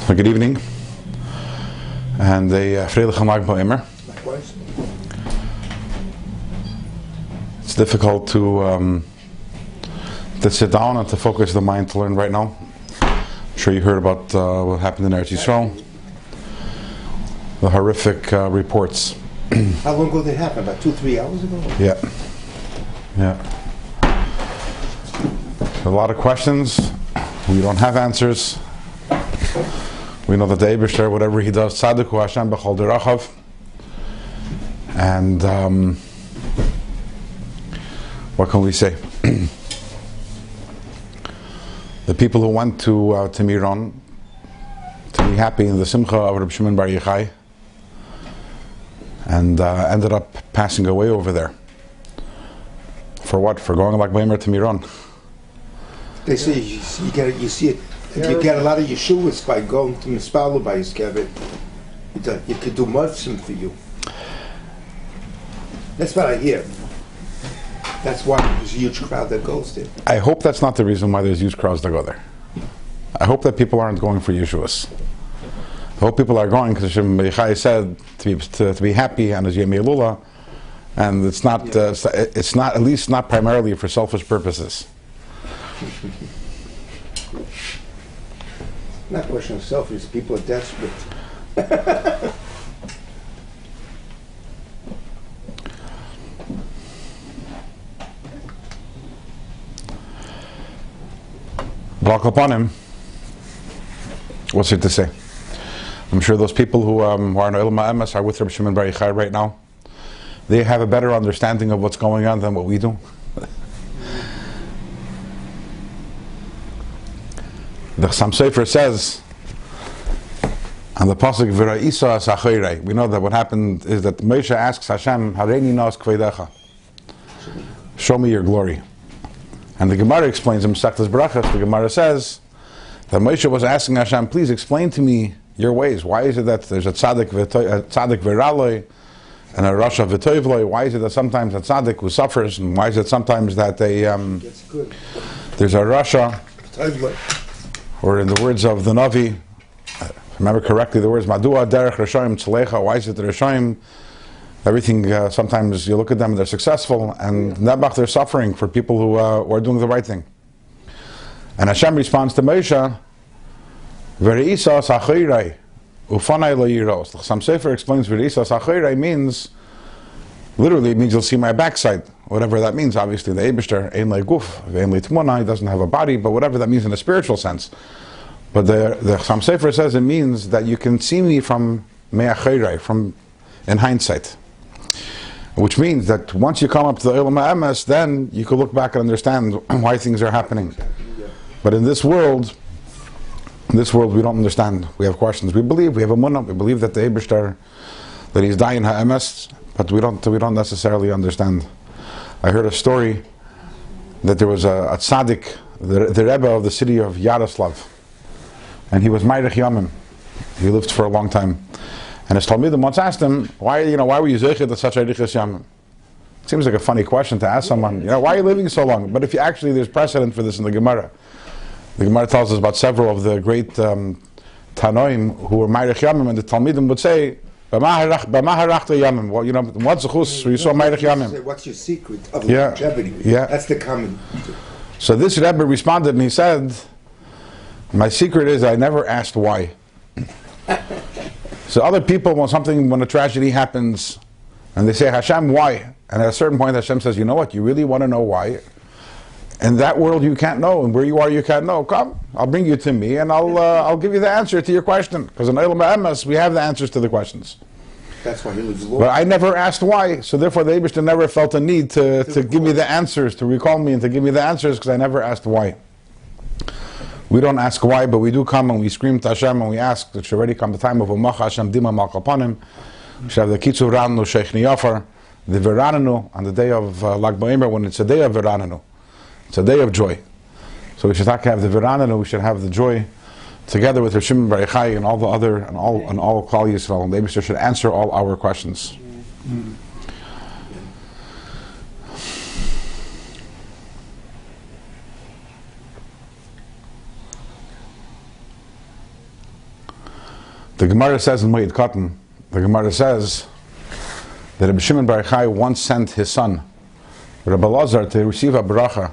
Good evening, and a Freilich Lag Ba'Omer. Likewise. It's difficult to sit down and to focus the mind to learn right now. I'm sure you heard about what happened in Eretz Yisrael, the horrific reports. How long ago did it happen? About 2-3 hours ago? Yeah. A lot of questions. We don't have answers. We know that the Eibishter, whatever he does, Tzaddik hu Hashem b'chol derachav. And what can we say? The people who went to Miron to be happy in the Simcha of Rabbi Shimon Bar Yochai and ended up passing away over there. For what? For going like Baimer to Miron. They say you see it. You get a lot of yeshuas by going to Mispalo by his Kevin. You could do mutzim for you. That's what I hear. That's why there's a huge crowd that goes there. I hope that's not the reason why there's huge crowds that go there. I hope that people aren't going for yeshuas. I hope people are going because Hashem said to be happy and as Yemi Elula, and it's not at least not primarily for selfish purposes. Not a question of selfish. People are desperate. Baruch upon him. What's it to say? I'm sure those people who are in Olam HaEmes are with Rabbi Shimon Bar Yochai right now. They have a better understanding of what's going on than what we do. The Chassam Sofer says on the pasuk V'ra'isa Sachayrei. We know that what happened is that Moshe asks Hashem, Hareini nos kvedecha, show me your glory. And the Gemara explains in Masechtas Brachas. The Gemara says that Moshe was asking Hashem, please explain to me your ways. Why is it that there's a tzaddik v'raloi and a rasha v'toivloi? Why is it that sometimes a tzaddik who suffers, and why is it sometimes that there's a rasha? Or in the words of the Navi, if I remember correctly, the words Madua derech Rashaim tzalecha. Why is it the Rashaim? Everything, sometimes you look at them and they're successful, and Nebach they're suffering for people who are doing the right thing. And Hashem responds to Moshe, V'reisa sachirai ufanai lo yiros. The Chassam Sofer explains V'reisa sachirai means, literally it means you'll see my backside. Whatever that means, obviously, the Eibishter, ein le guf, ein le tmuna, he doesn't have a body, but whatever that means in a spiritual sense. But the Chassam Sofer says it means that you can see me from me'acheirai, from in hindsight. Which means that once you come up to the Olam HaEmes, then you can look back and understand why things are happening. But in this world, we don't understand. We have questions. We believe, we have a munah, we believe that the Eibishter, that he's dying HaEmes, but we don't necessarily understand. I heard a story that there was a tzaddik, the Rebbe of the city of Yaroslav, and he was Meirich Yamim. He lived for a long time. And his Talmidim once asked him, why were you zeichet at such a Riches Yamim? It seems like a funny question to ask someone, why are you living so long? But if you actually, there's precedent for this in the Gemara. The Gemara tells us about several of the great Tanoim who were Meirich Yamim, and the Talmidim would say, what's the chus? You saw Meirich Yamim. What's your secret of longevity? Yeah. That's the common. So this Rebbe responded and he said, my secret is I never asked why. So other people, when a tragedy happens, and they say, Hashem, why? And at a certain point Hashem says, you know what, you really want to know why? In that world you can't know, and where you are you can't know. Come, I'll bring you to me, and I'll give you the answer to your question. Because in Olam HaEmes we have the answers to the questions. That's why he lives alone. But I never asked why, so therefore the Eibishter never felt a need to give me the answers, to recall me and to give me the answers, because I never asked why. We don't ask why, but we do come and we scream to Hashem and we ask. It should already come the time of Umacha Hashem Dima Malkapanim. We should have the Kitzur Ranu Sheikh Niyafar, the Verananu, on the day of Lag Ba'Omer, when it's a day of Verananu. It's a day of joy. So we should not have the Verananu, we should have the joy together with Rabbi Shimon Bar Yochai and all the other, and all Klal Yisrael. And the Eibishter should answer all our questions. The Gemara says in Moed Katan, the Gemara says that Rabbi Shimon Bar Yochai once sent his son, Rabbi Lazar, to receive a bracha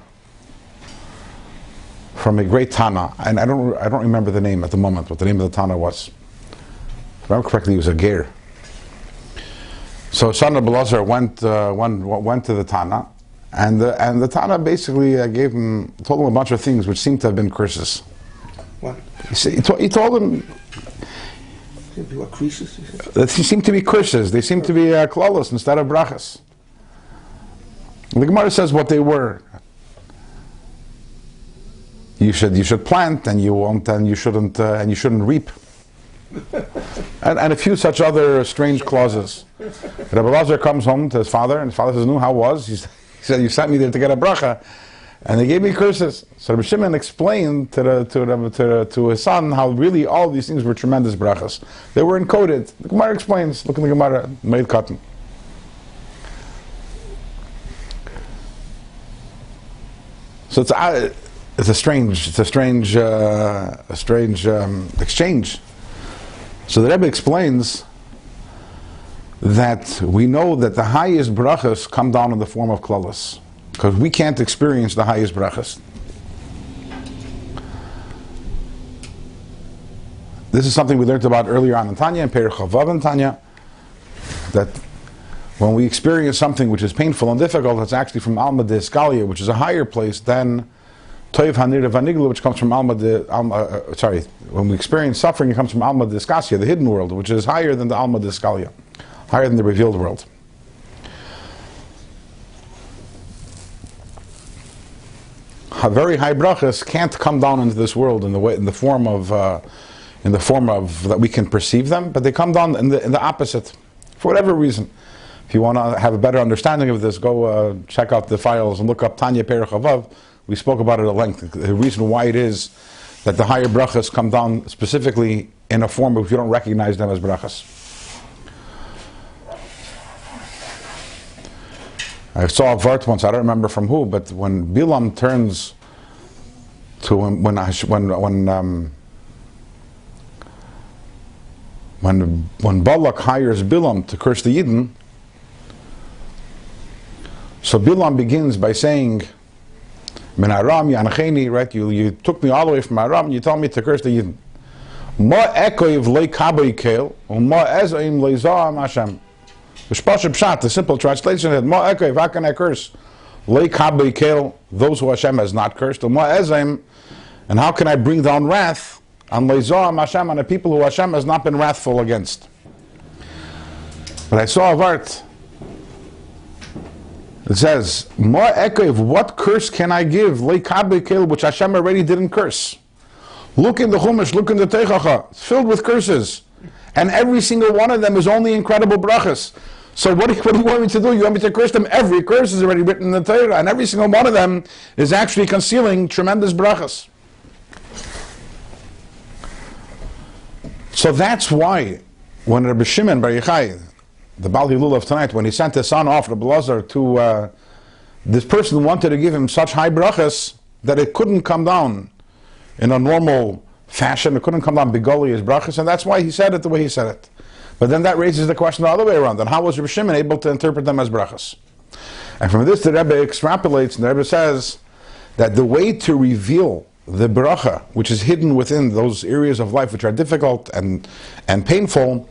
from a great Tana, and I don't remember the name at the moment, what the name of the Tana was. If I remember correctly, it was a ger. So son Rabbi Lazar went to the Tana, and the Tana basically told him a bunch of things which seemed to have been curses. What? He told him What curses? that he seemed to be curses. They seemed to be klalos instead of brachas. The Gemara says what they were. You should plant, and you won't, and you shouldn't reap, and a few such other strange clauses. Rabbi Lazar comes home to his father, and his father says, "No, how was?" He said, "You sent me there to get a bracha, and they gave me curses." So Rabbi Shimon explained to his son how really all these things were tremendous brachas. They were encoded. The Gemara explains. Look in the Gemara, Moed Katan. So it's a strange exchange. So the Rebbe explains that we know that the highest brachas come down in the form of klalos, because we can't experience the highest brachas. This is something we learned about earlier on in Tanya, in Perek Chavav in Tanya, that when we experience something which is painful and difficult, it's actually from Alma de Eskalia, which is a higher place than Toiv Hanir Vanigla, which comes from when we experience suffering, it comes from Alma de Eskasia, the hidden world, which is higher than the Alma de Eskalia, higher than the revealed world. Very high brachas can't come down into this world in the form of that we can perceive them, but they come down in the opposite, for whatever reason. If you want to have a better understanding of this, go check out the files and look up Tanya Perek Chavav. We spoke about it at length. The reason why it is that the higher brachas come down specifically in a form if you don't recognize them as brachas. I saw a vart once, I don't remember from who, but when Bilam turns to when Balak hires Bilam to curse the Yidden, so Bilam begins by saying, "Min Aram Yanacheni," right? You took me all the way from Aram, and you told me to curse the Yidden. Ma ekoiv leikabei kel, ma ezaim leizaam Hashem. The simple translation is, Ma ekoiv, how can I curse? Leikabei kel, those who Hashem has not cursed. Ma ezaim, and how can I bring down wrath on leizaam Hashem, on the people who Hashem has not been wrathful against? But I saw a vart. It says, Ma ekoiv, what curse can I give? Leikabei kel, which Hashem already didn't curse. Look in the Hummus, look in the Teichacha. It's filled with curses. And every single one of them is only incredible brachas. So what do you want me to do? You want me to curse them? Every curse is already written in the Torah, and every single one of them is actually concealing tremendous brachas. So that's why when Rabbi Shimon Bar Yochai, the Baal Hilul of tonight, when he sent his son off, Rabbi Lazar, to this person wanted to give him such high brachas that it couldn't come down in a normal fashion. It couldn't come down bigoli as brachas, and that's why he said it the way he said it. But then that raises the question the other way around. Then how was Rabbi Shimon able to interpret them as brachas? And from this the Rebbe extrapolates, and the Rebbe says that the way to reveal the bracha, which is hidden within those areas of life which are difficult and painful,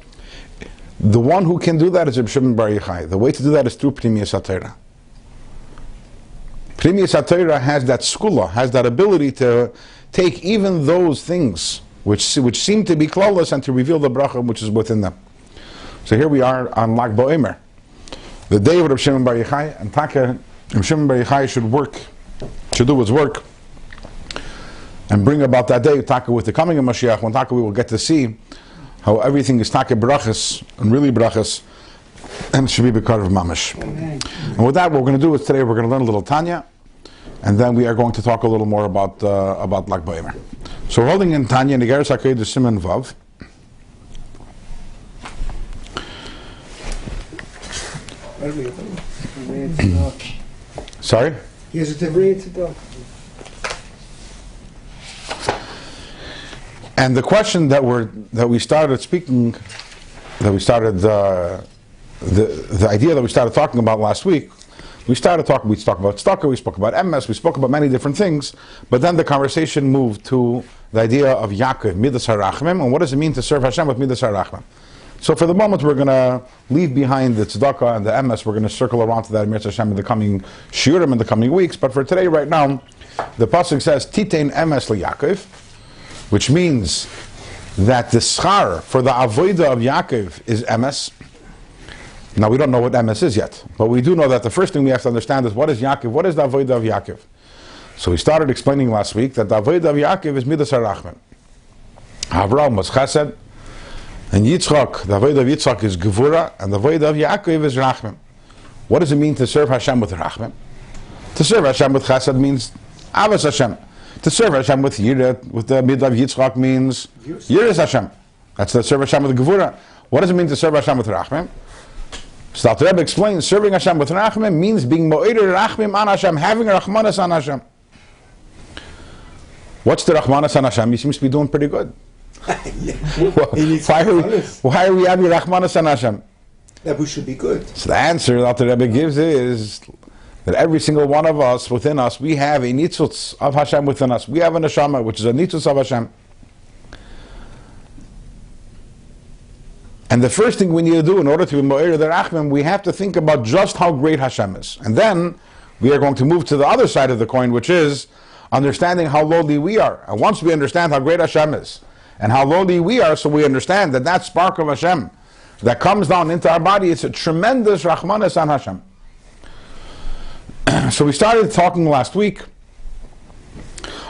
the one who can do that is Rabbi Shimon Bar Yochai. The way to do that is through Pnimiyas HaTorah. Pnimiyas HaTorah has that skula, has that ability to take even those things which seem to be klawless and to reveal the bracha which is within them. So here we are on Lag BaOmer, the day of Rabbi Shimon Bar Yochai, and Taka, Rabbi Shimon Bar Yochai should do his work and bring about that day, Taka, with the coming of Mashiach, when Taka we will get to see how everything is Taka brachas, and really brachas, and it should be because of mamish. And with that, what we're going to do is today we're going to learn a little Tanya, and then we are going to talk a little more about Lag BaOmer. So we're holding in Tanya, in Iggeres HaKodesh Siman Vav. Sorry? Here's a different. And the question the idea that we started talking about last week, we spoke about tzedakah, we spoke about emes, we spoke about many different things, but then the conversation moved to the idea of Yaakov, midas harachmim, and what does it mean to serve Hashem with midas harachmim? So for the moment we're going to leave behind the tzedakah and the emes, we're going to circle around to that midas Hashem in the coming shiurim in the coming weeks, but for today, right now, the pasuk says, Titein emes liYaakov, which means that the schar for the avodah of Yaakov is emes. Now we don't know what emes is yet, but we do know that the first thing we have to understand is what is Yaakov, what is the avodah of Yaakov? So we started explaining last week that the avodah of Yaakov is midas harachmim. Avraham was chesed, and Yitzchak, the avodah of Yitzchak is gevura, and the avodah of Yaakov is rachmim. What does it mean to serve Hashem with rachmim? To serve Hashem with chesed means avos Hashem. To serve Hashem with yirat, with the midah of Yitzchak means yiras Hashem. That's to serve Hashem with gevura. What does it mean to serve Hashem with rachmim? So the Rebbe explains, serving Hashem with rachmim means being mo'eder rachmim on Hashem, having rachmanas on Hashem. What's the rachmanas on Hashem? He seems to be doing pretty good. Why are we having rachmanas on Hashem? That we should be good. So the answer that the Rebbe gives is that every single one of us, within us, we have a nitzutz of Hashem within us. We have a neshama, which is a nitzutz of Hashem. And the first thing we need to do in order to be mo'er the rachmim, we have to think about just how great Hashem is. And then we are going to move to the other side of the coin, which is understanding how lowly we are. And once we understand how great Hashem is, and how lowly we are, so we understand that that spark of Hashem that comes down into our body, it's a tremendous rachmanas on Hashem. So we started talking last week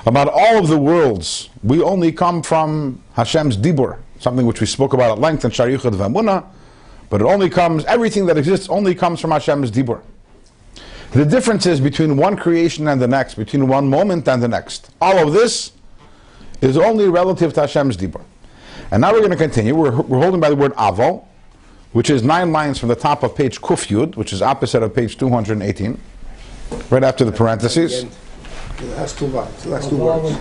about all of the worlds. We only come from Hashem's dibur, something which we spoke about at length in Shar Yichud V'Emunah, but it only comes, everything that exists only comes from Hashem's dibur. The difference is between one creation and the next, between one moment and the next. All of this is only relative to Hashem's dibur. And now we're going to continue. We're holding by the word avo, which is 9 lines from the top of page Kuf Yud, which is opposite of page 218, right after the parentheses. The last two lines, the last two words.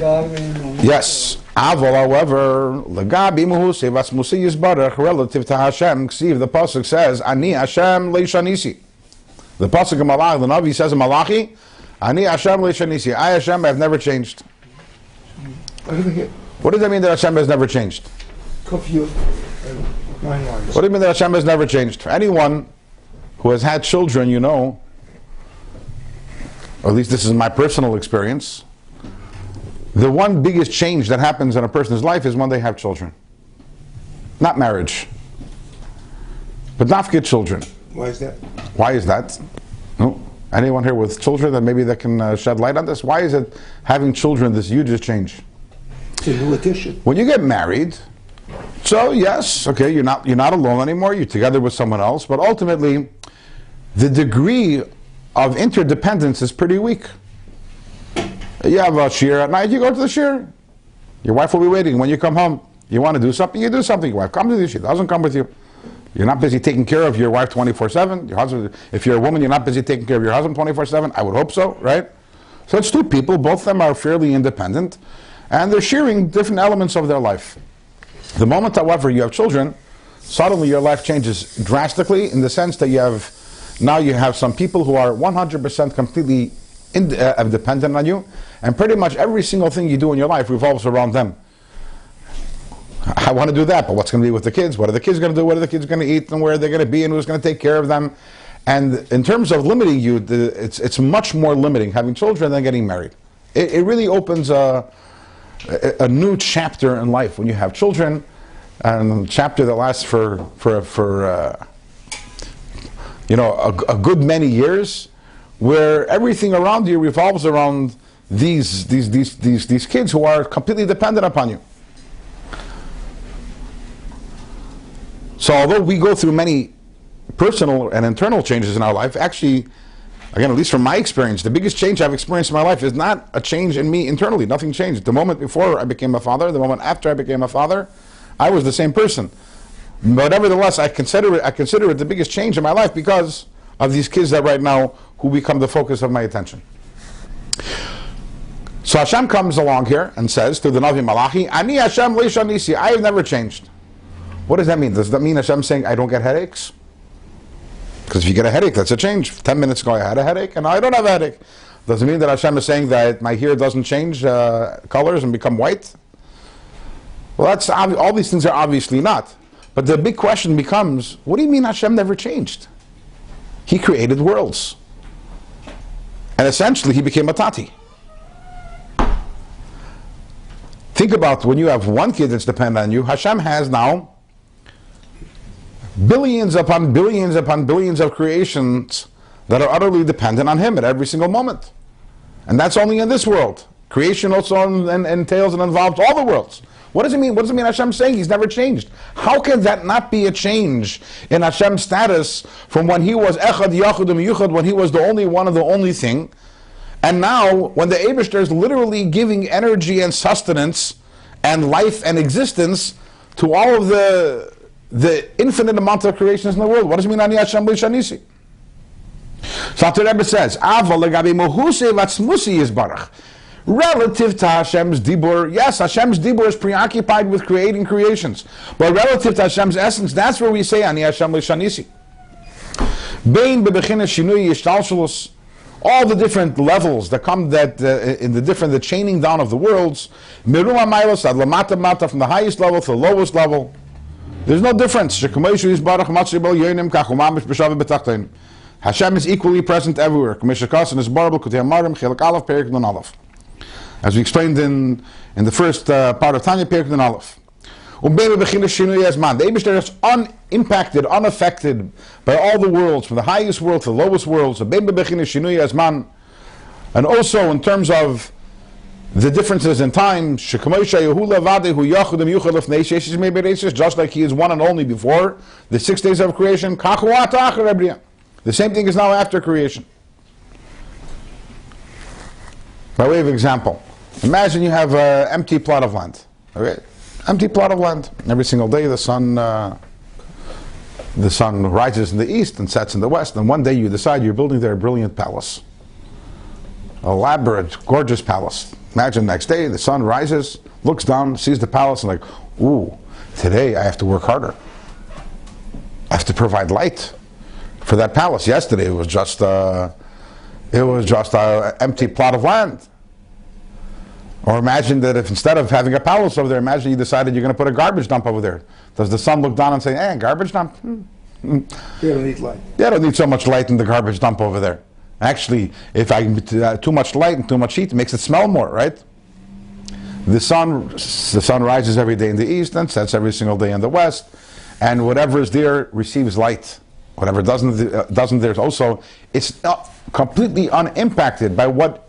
Yes. Avol, however, Lagabi Muhu Sevas Musi Yisbarach, relative to Hashem, Ksiv, the Pasuk says, Ani Hashem Leishanisi. The Pasuk of Malach, the Navi says in Malachi, Ani Hashem Leishanisi. I, Hashem, have never changed. What does that mean that Hashem has never changed? Kuf Yud, 9 lines. What do you mean that Hashem has never changed? For anyone who has had children, you know, or at least this is my personal experience, the one biggest change that happens in a person's life is when they have children. Not marriage, but nafkid children. Why is that? Why is that? No. Anyone here with children that maybe that can shed light on this? Why is it having children this huge change? It's a new addition. When you get married, so yes, okay, you're not alone anymore, you're together with someone else, but ultimately the degree of interdependence is pretty weak. You have a shir at night, you go to the shir. Your wife will be waiting. When you come home, you want to do something, you do something. Your wife comes with you, she doesn't come with you. You're not busy taking care of your wife 24/7. Your husband, if you're a woman, you're not busy taking care of your husband 24/7. I would hope so, right? So it's two people, both of them are fairly independent, and they're sharing different elements of their life. The moment, however, you have children, suddenly your life changes drastically in the sense that you have some people who are 100% completely dependent on you, and pretty much every single thing you do in your life revolves around them. I want to do that, but what's going to be with the kids? What are the kids going to do? What are the kids going to eat? And where are they going to be? And who's going to take care of them? And in terms of limiting you, it's much more limiting having children than getting married. It really opens a new chapter in life when you have children, and a chapter that lasts for a good many years, where everything around you revolves around these kids who are completely dependent upon you. So although we go through many personal and internal changes in our life, actually, again, at least from my experience, the biggest change I've experienced in my life is not a change in me internally. Nothing changed. The moment before I became a father, the moment after I became a father, I was the same person. But nevertheless, I consider it the biggest change in my life because of these kids that right now who become the focus of my attention. So Hashem comes along here and says to the Navi Malachi, Ani Hashem Leisha Nisi, I have never changed. What does that mean? Does that mean Hashem saying I don't get headaches? Because if you get a headache, that's a change. 10 minutes ago I had a headache and now I don't have a headache. Does it mean that Hashem is saying that my hair doesn't change colors and become white? Well, that's all these things are obviously not. But the big question becomes, what do you mean Hashem never changed? He created worlds. And essentially he became a tati. Think about when you have one kid that's dependent on you. Hashem has now billions upon billions upon billions of creations that are utterly dependent on him at every single moment. And that's only in this world. Creation also entails and involves all the worlds. What does it mean? What does it mean Hashem saying he's never changed? How can that not be a change in Hashem's status from when he was Echad Yachud Yuchad, when he was the only one of the only thing, and now when the Eibishter is literally giving energy and sustenance and life and existence to all of the infinite amount of creations in the world? What does it mean Ani Hashem B'Shanisi? So the Rebbe says, Ava legabi mohuse vatzmusi yisbarach. Relative to Hashem's dibur, yes, Hashem's dibur is preoccupied with creating creations. But relative to Hashem's essence, that's where we say Ani Hashem B'Shanisi. Bein bebechina shinui yishtalshalus. All the different levels that come in the chaining down of the worlds, miruma mailos ad lamata mata, from the highest level to the lowest level. There's no difference. Hashem is equally present everywhere. As we explained in the first part of Tanya, Perek Nun Aleph. The Eibishter is unimpacted, unaffected by all the worlds, from the highest world to the lowest worlds. And also in terms of the differences in time, just like he is one and only before the 6 days of creation, the same thing is now after creation. By way of example, imagine you have an empty plot of land. Okay? Empty plot of land. Every single day the sun rises in the east and sets in the west, and one day you decide you're building there a brilliant palace. Elaborate, gorgeous palace. Imagine next day the sun rises, looks down, sees the palace, and like, ooh, today I have to work harder. I have to provide light for that palace. Yesterday it was just an empty plot of land. Or imagine that if instead of having a palace over there, imagine you decided you're going to put a garbage dump over there. Does the sun look down and say, garbage dump? They don't need light. They don't need so much light in the garbage dump over there. Actually, if I too much light and too much heat, it makes it smell more, right? The sun rises every day in the east and sets every single day in the west, and whatever is there receives light. Whatever doesn't there also, it's completely unimpacted by what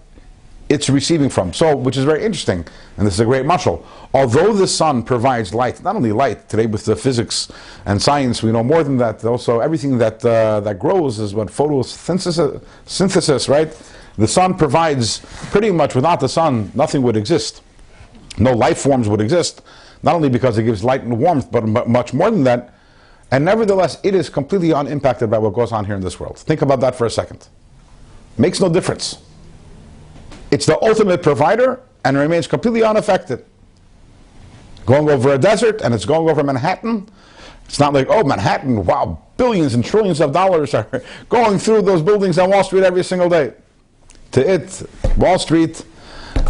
it's receiving from. So, which is very interesting, and this is a great mashal. Although the sun provides light, not only light, today with the physics and science we know more than that, also everything that grows is what photosynthesis, right? The sun provides, pretty much without the sun, nothing would exist. No life forms would exist, not only because it gives light and warmth, but much more than that. And nevertheless, it is completely unimpacted by what goes on here in this world. Think about that for a second. Makes no difference. It's the ultimate provider and remains completely unaffected. Going over a desert and it's going over Manhattan. It's not like, oh, Manhattan, wow, billions and trillions of dollars are going through those buildings on Wall Street every single day. To it, Wall Street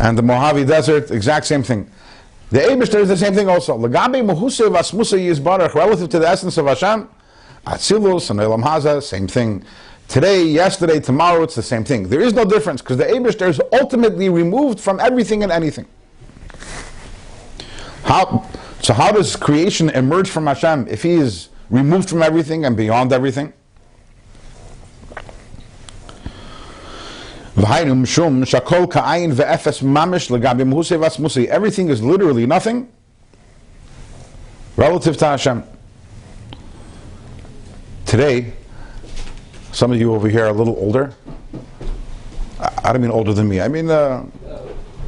and the Mojave Desert, exact same thing. The Eibishter is the same thing also. Relative to the essence of Hashem, Atzilus and Elam Haza, same thing. Today, yesterday, tomorrow, it's the same thing. There is no difference because the Eibishter is ultimately removed from everything and anything. So how does creation emerge from Hashem if he is removed from everything and beyond everything? Everything is literally nothing relative to Hashem. Today, some of you over here are a little older. I don't mean older than me. I mean,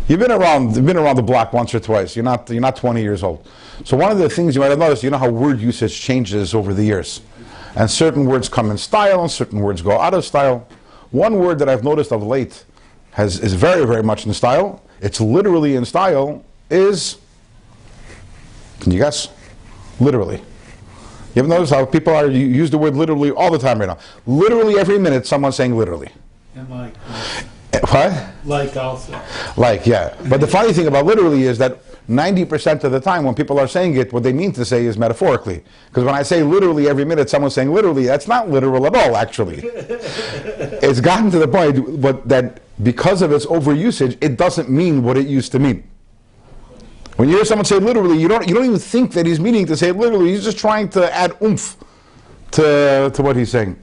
you've been around the block once or twice. You're not 20 years old. So one of the things you might have noticed, you know how word usage changes over the years, and certain words come in style and certain words go out of style. One word that I've noticed of late is very, very much in style it's literally in style, is, can you guess? Literally. You ever notice how people use the word literally all the time right now? Literally every minute someone's saying literally. And like. What? Like also. Like, yeah. But the funny thing about literally is that 90% of the time when people are saying it, what they mean to say is metaphorically. Because when I say literally every minute someone's saying literally, that's not literal at all, actually. It's gotten to the point that because of its overusage, it doesn't mean what it used to mean. When you hear someone say literally, you don't even think that he's meaning to say it literally. He's just trying to add oomph to what he's saying.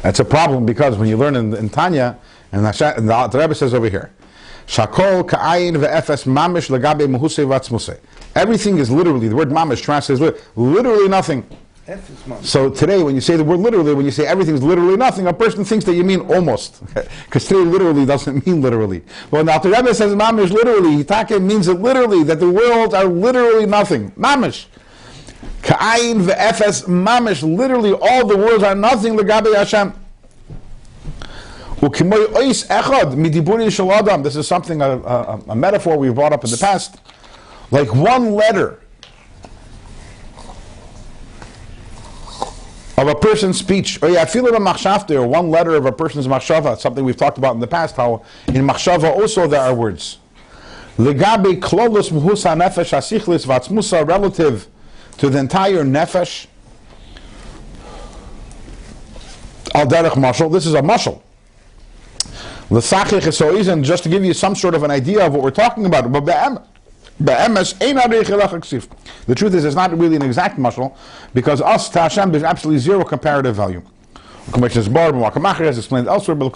That's a problem because when you learn in Tanya, and the Rebbe says over here, Shakol ka'ayin ve'efes mamish legabe muhusei vatzmusei. Everything is literally, the word mamish translates literally nothing. So today, when you say the word literally, when you say everything's literally nothing, a person thinks that you mean almost. Because today literally doesn't mean literally. But when the Rebbe says mamish literally, Hitake means it literally, that the worlds are literally nothing. Mamish. Ka'ayin ve'efes mamish, literally all the worlds are nothing legabe Hashem. This is something, a metaphor we've brought up in the past. Like one letter of a person's speech, or one letter of a person's machshava, something we've talked about in the past, how in machshava also there are words. Relative to the entire nefesh, al derech mashal, this is a mashal. And just to give you some sort of an idea of what we're talking about, but the truth is, it's not really an exact mashal, because us to Hashem there's absolutely zero comparative value. As explained elsewhere, so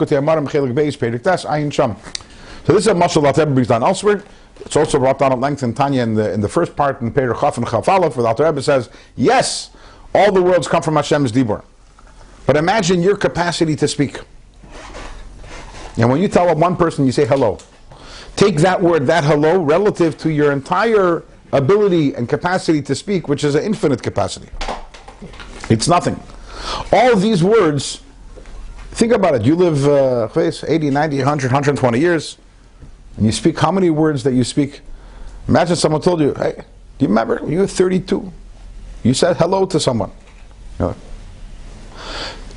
this is a mashal that everybody's done elsewhere. It's also brought down at length in Tanya in the first part in Perek Chaf and Chaf Aleph, where the Alter Rebbe says, yes, all the worlds come from Hashem's dibur, but imagine your capacity to speak. And when you tell one person, you say hello. Take that word, that hello, relative to your entire ability and capacity to speak, which is an infinite capacity. It's nothing. All these words, think about it. You live 80, 90, 100, 120 years, and you speak how many words that you speak? Imagine someone told you, hey, do you remember when you were 32? You said hello to someone. You know,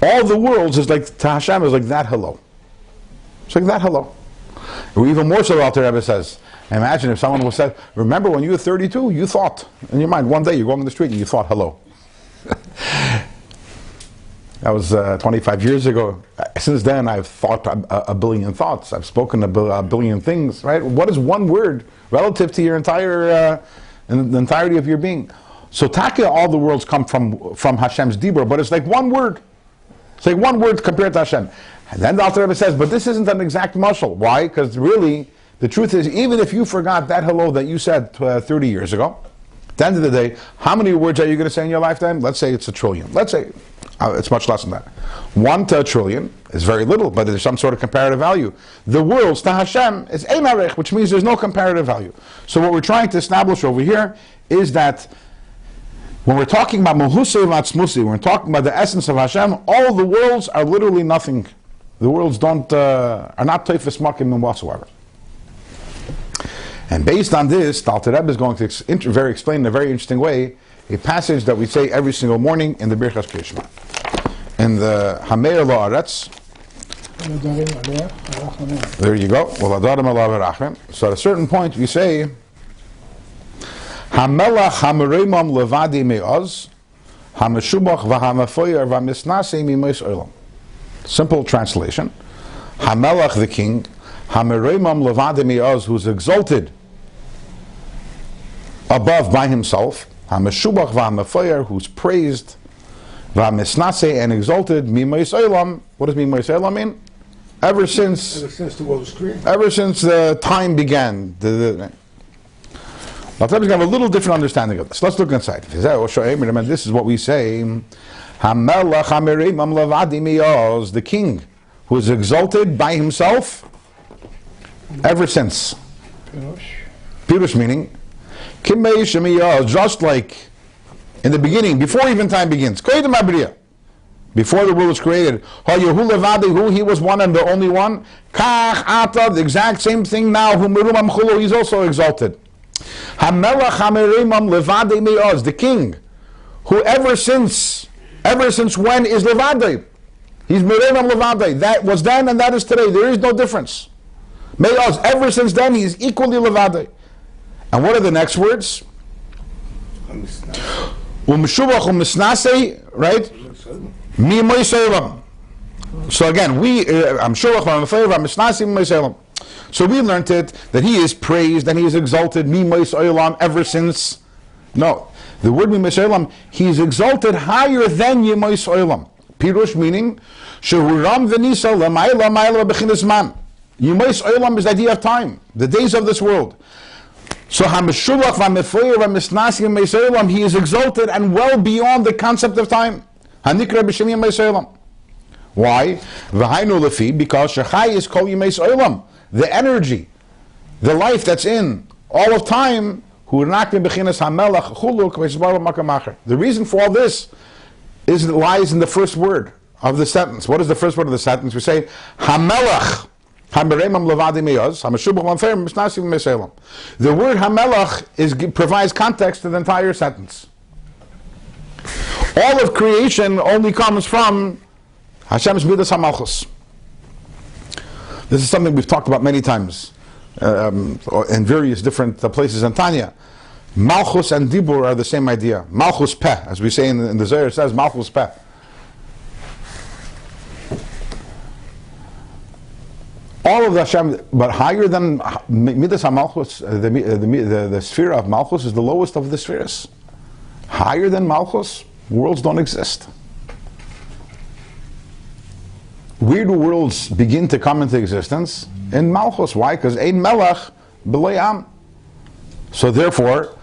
all the worlds is like, to Hashem is like that hello. It's like that hello. Or even more so, the Alter Rebbe says, imagine if someone was said, remember when you were 32, you thought, in your mind, one day you're going on the street and you thought hello. That was 25 years ago. Since then, I've thought a billion thoughts. I've spoken a billion things, right? What is one word relative to your entire, the entirety of your being? So, Taka, all the worlds come from Hashem's dibur, but it's like one word. It's like one word compared to Hashem. And then the Alter Rebbe says, but this isn't an exact mashal. Why? Because really, the truth is, even if you forgot that hello that you said 30 years ago, at the end of the day, how many words are you going to say in your lifetime? Let's say it's 1 trillion. Let's say it's much less than that. 1 to 1 trillion is very little, but there's some sort of comparative value. The worlds to Hashem is ein arech, which means there's no comparative value. So what we're trying to establish over here is that when we're talking about Mohusei Matzmusi, when we're talking about the essence of Hashem, all the worlds are literally nothing. The worlds are not teifes makim whatsoever. And based on this, the Alter Rebbe is going to explain in a very interesting way a passage that we say every single morning in the Birchas Kriyashma. In the Hameir La'aretz, there you go. So at a certain point we say, Hamelach hamereimam levadi me'oz, hameshubach v'hamefoyer v'misnasei mimois olam. Simple translation. Hamelach, the king, hamereimam levadi me'oz, who's exalted above by himself, hameshubach v'hamefoyer, who's praised, v'misnasei, and exalted, mimois olam. What does mimois olam mean? Ever since the world was created. Ever since the time began. Now, Rebbe's going to have a little different understanding of this. Let's look inside. This is what we say. The king who is exalted by himself ever since. Pirush meaning, just like in the beginning, before even time begins. before the world was created. He was one and the only one. The exact same thing now. He's also exalted. The king, who ever since when is levadei. He's meremam levadei. That was then and that is today. There is no difference. Me'oz, ever since then he is equally levadei. And what are the next words? Umshuvach umisnasei, right? So again, so we learned it that he is praised and he is exalted ever since. No, the word he is exalted higher than Yemois Olam. Pirush meaning Shehuram v'nisa l'mayla mayla b'chinas man. Yemois Olam is the idea of time, the days of this world. So Hameshulach v'amefeir v'misnasi Yemois Olam, he is exalted and well beyond the concept of time. Hanikra b'shem Yemois Olam. Why? V'hainu lefi, because Shechai is kol Yemois Olam. The energy, the life that's in all of time. The reason for all this lies in the first word of the sentence. What is the first word of the sentence? We say Hamelach. The word Hamelach provides context to the entire sentence. All of creation only comes from Hashem's Midas HaMalchus. This is something we've talked about many times in various different places in Tanya. Malchus and Dibur are the same idea. Malchus Peh, as we say in the Zohar, it says Malchus Peh. All of the Hashem, but higher than Midas HaMalchus, the sphere of Malchus is the lowest of the spheres. Higher than Malchus, worlds don't exist. Where do worlds begin to come into existence? In Malchus. Why? Because Ein Melech B'lei Am. So therefore,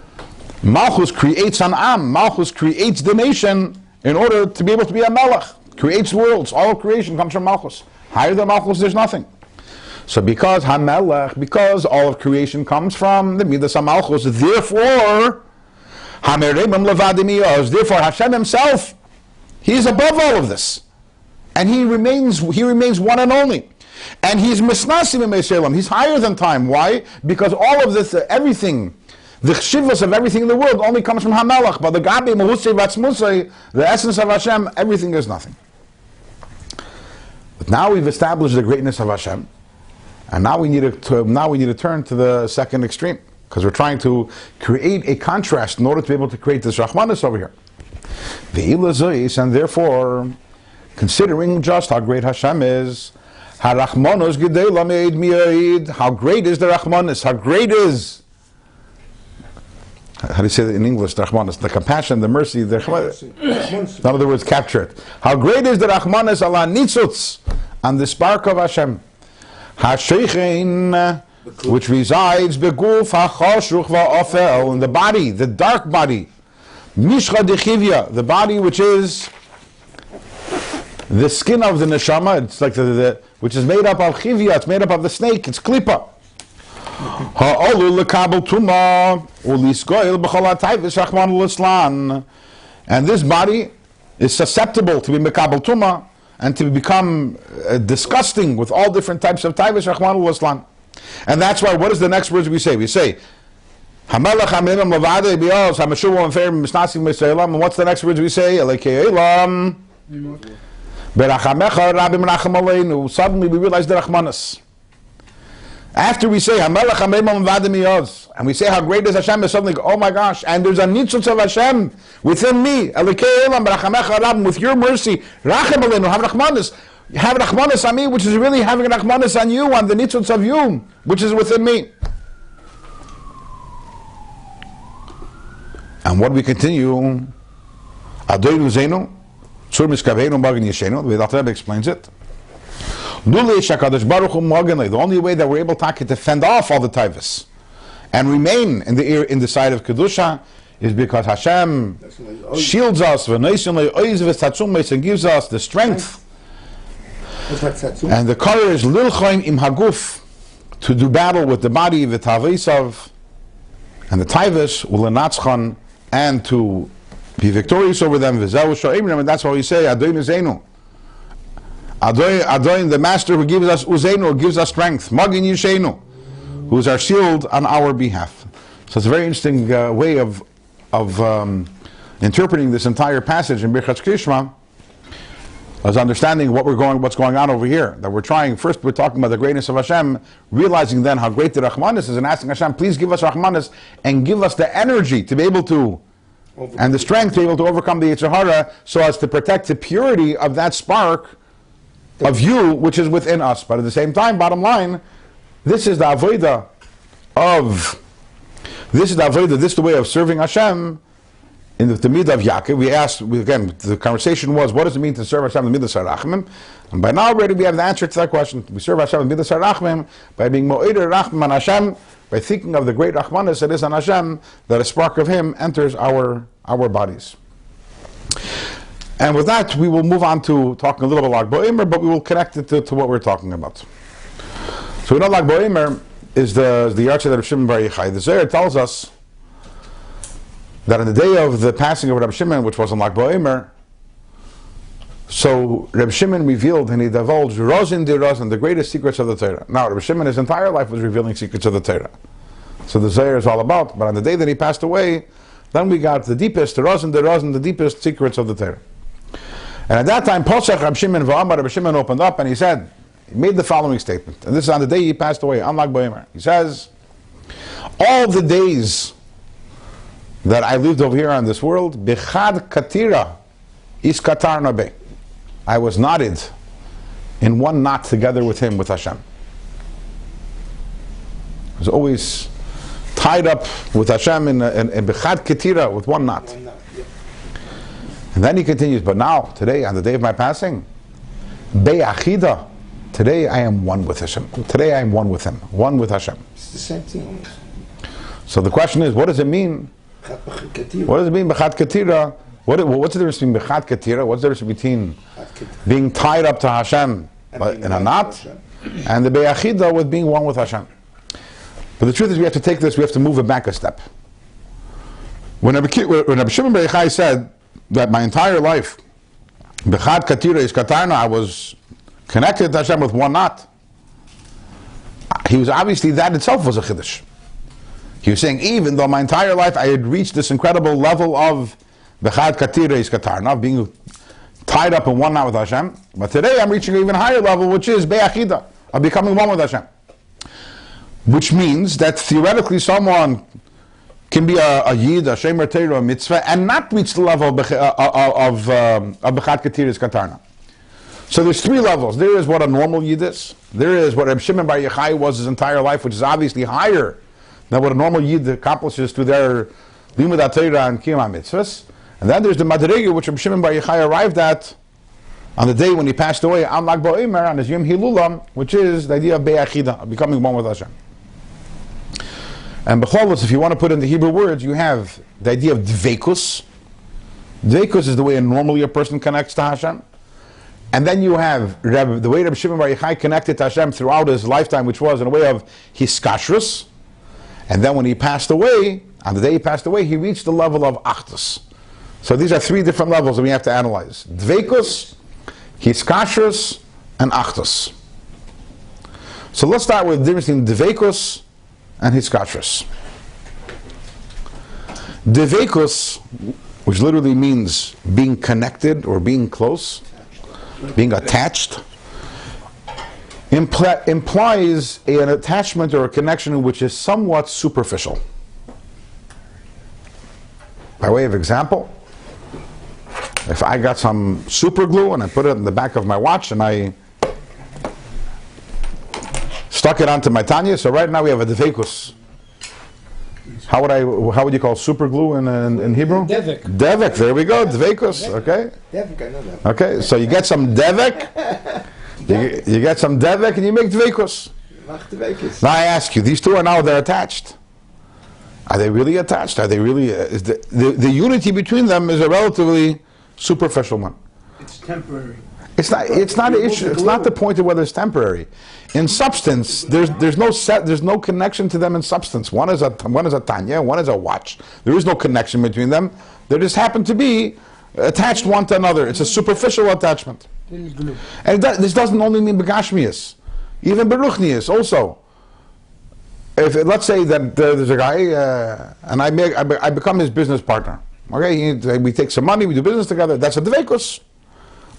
Malchus creates an Am. Malchus creates the nation in order to be able to be a Melech. Creates worlds. All of creation comes from Malchus. Higher than Malchus, there's nothing. So because HaMelech, because all of creation comes from the Midas HaMalchus, therefore, HaMerebim Levadimiyos, therefore Hashem himself, he is above all of this. And he remains one and only. And he's misnasim in he's higher than time. Why? Because all of this, everything, the chshivas of everything in the world only comes from HaMelech. But the Gabi, Mahusei, Vatzmusei, the essence of Hashem, everything is nothing. But now we've established the greatness of Hashem. And now we need to turn to the second extreme. Because we're trying to create a contrast in order to be able to create this Rahmanis over here. And therefore, considering just how great Hashem is, how great is the Rahmanis? How great is, how do you say that in English, the Rahmanis? The compassion, the mercy, the Rahmanis. In other words, capture it. How great is the Rahmanis ala nitzutz, on the spark of Hashem. Hashechein, which resides beguf hachoshuch va'ofel, in the body, the dark body. Mishcha dechivya, the body which is the skin of the neshama, it's like which is made up of chivya, it's made up of the snake, it's klipa. And this body is susceptible to be mekabel tuma and to become disgusting with all different types of taivas rachmanu l'slan. And that's why, what is the next words we say? We say, Hamelach hamimim levadei bios hamashuv and misnasim misaylam. And what's the next words we say? Elekei elam. Suddenly we realize the Rahmanas. After we say Hamelach Hamemam Vadimiyos, and we say how great is Hashem, is suddenly oh my gosh, and there's a nitzutz of Hashem within me. With your mercy, Rachem Aleinu, have Rahmanas. Have Rahmanas on me, which is really having Rahmanas on you, on the nitzutz of you, which is within me. And what we continue, Adoinu Zenu. The Rebbe explains it. The only way that we're able to fend off all the taivas and remain in the side of Kedusha is because Hashem shields us and gives us the strength and the courage lilchoim im haguf, to do battle with the body, v'tavisav, and the taivas ulenatzchan, and to Be victorious over them, and that's why we say, Adon Uzeinu. Adon, the Master who gives us Uzeinu, gives us strength. Magin Yishenu, who is our shield on our behalf. So it's a very interesting way of interpreting this entire passage in Birchas Krishma, as understanding what's going on over here. That we're talking about the greatness of Hashem, realizing then how great the Rahmanis is, and asking Hashem, please give us Rahmanis and give us the energy to be able to, and the strength to be able to overcome the Yetzer Hara, so as to protect the purity of that spark of you, which is within us. But at the same time, bottom line, this is the avodah this is the way of serving Hashem. In the midah of Yaakov, we asked, again, the conversation was, what does it mean to serve Hashem in the midas harachmim? And by now already we have the answer to that question. We serve Hashem in the midas harachmim by being mo'eder rachmim on Hashem, by thinking of the great Rahmanis that is on Hashem, that a spark of Him enters our bodies. And with that, we will move on to talking a little bit Lag BaOmer, but we will connect it to what we're talking about. So we know Lag BaOmer is the Yahrzeit of Rabbi Shimon Bar Yochai. The Zohar tells us that on the day of the passing of Rabbi Shimon, which was on Lag BaOmer, so Rabbi Shimon revealed and he divulged Rozin de Rozin, the greatest secrets of the Torah. Now, Rabbi Shimon, his entire life was revealing secrets of the Torah. So the Zohar is all about, but on the day that he passed away, then we got the deepest, Rozin de Rozin, the deepest secrets of the Torah. And at that time, Posach Rabbi Shimon V'Amar, Rabbi Shimon opened up and he said, he made the following statement, and this is on the day he passed away, on Lag BaOmer. He says, all the days that I lived over here on this world, Bechad Katira is Katarna Be. I was knotted in one knot together with him, with Hashem. I was always tied up with Hashem in Bechad Katira, with one knot. And then he continues, but now, today, on the day of my passing, Be'achida, today I am one with Hashem. Today I am one with Him, one with Hashem. It's the same thing almost. So the question is, what does it mean? What does it mean, Bechad Katira? What's the difference between Bechad Katira? What's the difference between being tied up to Hashem in a knot, and the Be'achida with being one with Hashem? But the truth is, we have to take this, we have to move it back a step. When Rabbi Shimon Bar Yochai said that my entire life, Bechad Katira is Katarna, I was connected to Hashem with one knot, he was obviously, that itself was a chiddush. He was saying, even though my entire life I had reached this incredible level of Bechad Katira is Katarna, of being tied up in one knot with Hashem, but today I'm reaching an even higher level, which is Be'achida, of becoming one with Hashem. Which means that theoretically someone can be a Yid, a Shemer Torah, a Mitzvah, and not reach the level of Bechad Katira is Katarna. So there's three levels. There is what a normal Yid is. There is what Rabbi Shimon Bar Yochai was his entire life, which is obviously higher than what a normal Yid accomplishes through their Limud HaTorah and Kiyum HaMitzvahs. And then there's the Madrega, which Rabbi Shimon Bar Yochai arrived at on the day when he passed away, on Lag BaOmer, on his Yom Hilulah, which is the idea of Be'achida, of becoming one with Hashem. And B'cholos, if you want to put in the Hebrew words, you have the idea of Dveikus. Dveikus is the way normally a person connects to Hashem. And then you have the way Rabbi Shimon Bar Yochai connected to Hashem throughout his lifetime, which was in a way of hiskashrus. And then when he passed away, on the day he passed away, he reached the level of achdus. So these are three different levels that we have to analyze: dveikus, hiskashrus, and achdus. So let's start with the difference between dveikus and hiskashrus. Dveikus, which literally means being connected or being close, being attached, implies an attachment or a connection which is somewhat superficial. By way of example, if I got some super glue and I put it in the back of my watch and I stuck it onto my Tanya, so right now we have a dveikus. How would you call super glue in Hebrew? Devik. Devik, there we go, dveikus, okay? Devik, I know that. Okay, so you get some devik, you get some devik and you make dveikus. Now I ask you, these two are now, they're attached. Are they really attached? Are they really, is the unity between them is a relatively superficial one. It's temporary. It's not an issue. It's not the point of whether it's temporary. In substance, there's no connection to them in substance. One is a Tanya, one is a watch. There is no connection between them. They just happen to be attached one to another. It's a superficial attachment. And this doesn't only mean begashmias, even beruchnias also. If let's say that there's a guy and I become his business partner. Okay, we take some money, we do business together. That's a dveikus.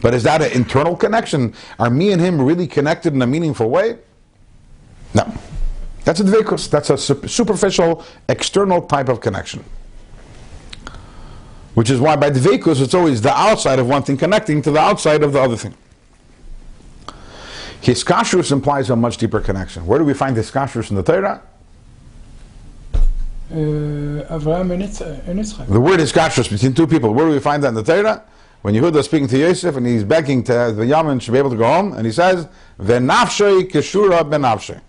But is that an internal connection? Are me and him really connected in a meaningful way? No. That's a dveikus. That's a superficial, external type of connection. Which is why by dveikus it's always the outside of one thing connecting to the outside of the other thing. Hiskashrus implies a much deeper connection. Where do we find hiskashrus in the Torah? Avraham and Yitzchak. The word hiskashrus between two people. Where do we find that in the Torah? When Yehuda is speaking to Yosef and he's begging to Binyamin should be able to go home, and he says, "V'nafshei keshura benafshei."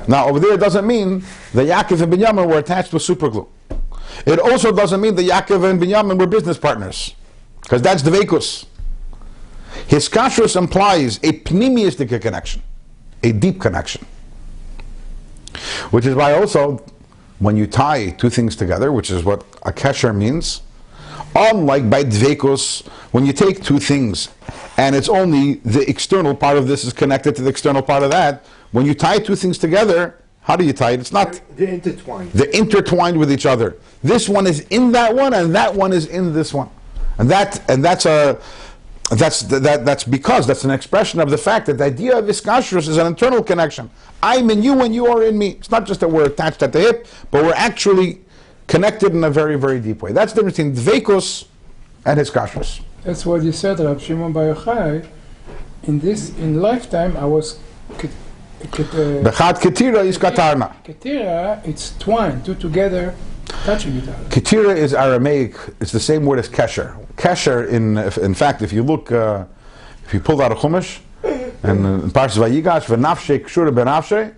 Now over there it doesn't mean that Yaakov and Binyamin were attached with superglue. It also doesn't mean that Yaakov and Binyamin were business partners, because that's dveikus. Hiskashrus implies a pnimiistic connection, a deep connection. Which is why also, when you tie two things together, which is what a kesher means, unlike by dveikus, when you take two things and it's only the external part of this is connected to the external part of that, when you tie two things together, how do you tie it? It's not. They're intertwined. They're intertwined with each other. This one is in that one, and that one is in this one, that's because that's an expression of the fact that the idea of hiskashrus is an internal connection. I'm in you and you are in me. It's not just that we're attached at the hip, but we're actually connected in a very, very deep way. That's the difference between dveikus and hiskashrus. That's what you said, Rabbi Shimon Bar Yochai. In lifetime, I was Bechad ketira is katarna. Ketira, it's twined, two together, touching each other. Ketira is Aramaic. It's the same word as kesher. Kesher, in fact, if you look, if you pull out a Hummus, and in Parshas Vayigash, v'nafshei kshura benafshei.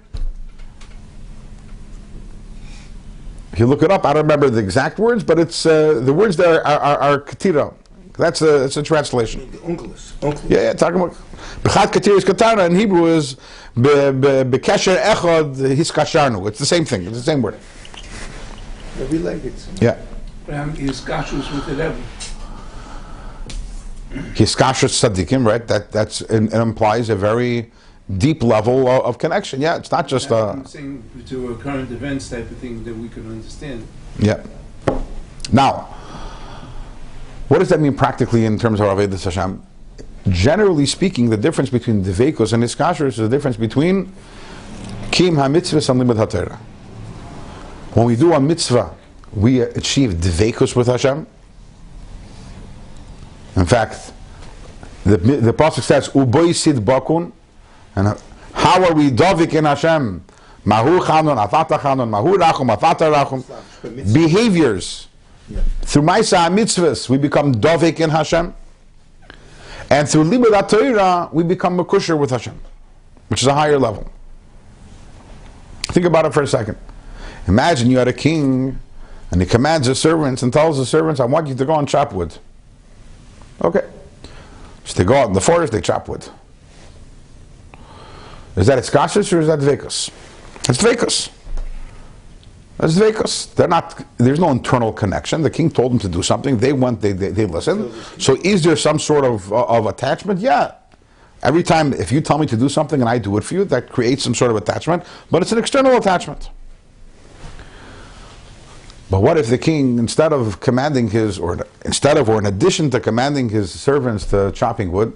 If you look it up, I don't remember the exact words, but it's the words there are ketira. It's a translation. Yeah, talking about b'chad ketira is katana. In Hebrew is b'kesher echad hiskasharnu. It's the same thing. It's the same word. They're related. Yeah. Hiskashrus with the level. Hiskashrus tzaddikim, right? That's it implies a very deep level of connection. Yeah, it's not just I'm saying to a current events type of thing that we could understand. Yeah. Now, what does that mean practically in terms of Avodas Hashem? Generally speaking, the difference between dveikus and hiskashrus is the difference between kim ha-mitzvah and limud ha-Torah. When we do a mitzvah, we achieve dveikus with Hashem. In fact, the pasuk says, "Uboy sid bakun," and how are we dovik in Hashem? Mahu chanun, afata chanun, mahu rachum, afata rachum. Behaviors. Through Maisa mitzvahs, we become dovik in Hashem, and through limud ha-Torah, we become makusher with Hashem, which is a higher level. Think about it for a second. Imagine you had a king, and he commands his servants and tells the servants, "I want you to go and chop wood." Okay. So they go out in the forest, they chop wood. Is that hiskashrus or is that dveikus? It's dveikus. That's dveikus. There's no internal connection. The king told them to do something. They went, they listened. So is there some sort of attachment? Yeah. Every time, if you tell me to do something and I do it for you, that creates some sort of attachment, but it's an external attachment. But what if the king, in addition to commanding his servants to chopping wood,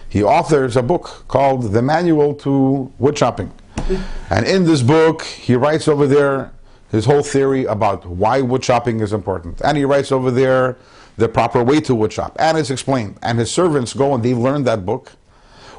he authors a book called The Manual to Wood Chopping. And in this book, he writes over there his whole theory about why wood chopping is important. And he writes over there the proper way to wood chop. And it's explained. And his servants go and they learn that book.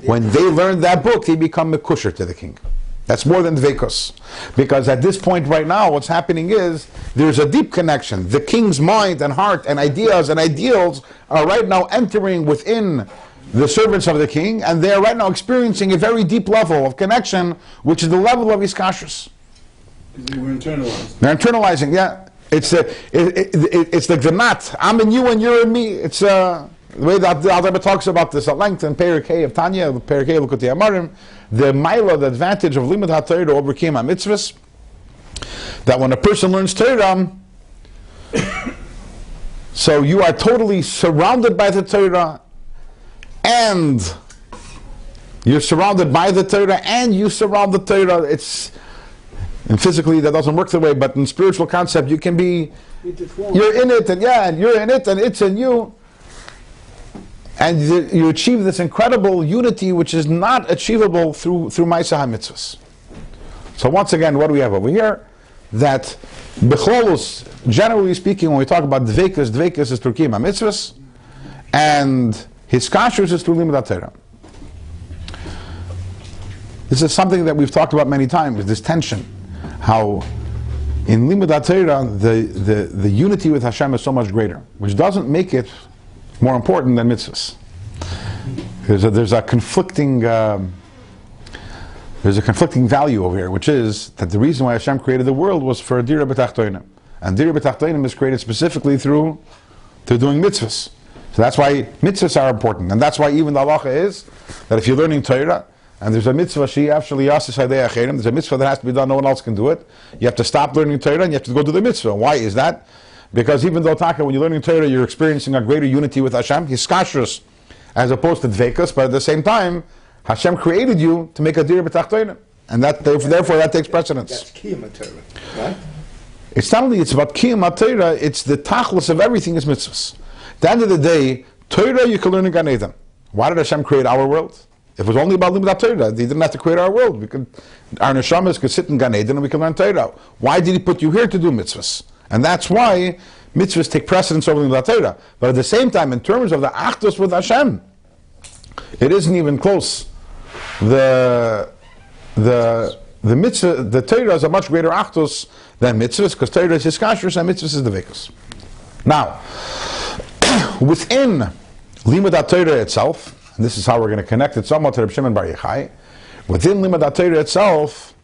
When they learn that book, they become mekusher to the king. That's more than dveikus. Because at this point right now, what's happening is there's a deep connection. The king's mind and heart and ideas and ideals are right now entering within the servants of the king, and they're right now experiencing a very deep level of connection, which is the level of hiskashrus. We're internalizing. They're internalizing, yeah. It's like the knot. I'm in you and you're in me. It's The way that the Alter talks about this at length in Perek of Tanya, Perek L'Kutei Amarim, the Maila, the advantage of Limud HaTorah over Kiyum HaMitzvahs, that when a person learns Torah, so you are totally surrounded by the Torah, and you're surrounded by the Torah, and you surround the Torah. And physically that doesn't work that way, but in spiritual concept you can be, you're in it, and you're in it, and it's in you. And you achieve this incredible unity which is not achievable through Ma'aseh HaMitzvahs. So once again, what do we have over here? That B'cholus, generally speaking, when we talk about Dveikus is through Kiyum HaMitzvahs, and Hiskashrus is through Limud HaTorah. This is something that we've talked about many times, this tension. How in Limud HaTorah, the unity with Hashem is so much greater, which doesn't make it more important than mitzvahs. There's a conflicting value over here, which is that the reason why Hashem created the world was for Dira B'Tachtonim, and Dira B'Tachtonim is created specifically through doing mitzvahs. So that's why mitzvahs are important, and that's why even the halacha is that if you're learning Torah and there's a mitzvah, there's a mitzvah that has to be done, no one else can do it. You have to stop learning Torah and you have to go do the mitzvah. Why is that? Because even though when you're learning Torah, you're experiencing a greater unity with Hashem, Hiskashrus, as opposed to Dveikus, but at the same time, Hashem created you to make a Dira B'Tachtonim, and therefore that takes precedence. That's Kiyum Torah, right? It's not only it's about Kiyum Torah, it's the tachlis of everything is mitzvahs. At the end of the day, Torah you can learn in Gan Eden. Why did Hashem create our world? If it was only about Limud Torah, He didn't have to create our world. Our neshamas could sit in Gan Eden and we can learn Torah. Why did He put you here to do mitzvahs? And that's why mitzvahs take precedence over Limud Torah. But at the same time, in terms of the achdus with Hashem, it isn't even close. The mitzvah, the Torah is a much greater achdus than mitzvahs, because Torah is hiskashrus and mitzvahs is dveikus. Now, within Limud Torah itself, and this is how we're going to connect it somewhat to Reb Shimon Bar Yochai, within Limud Torah itself,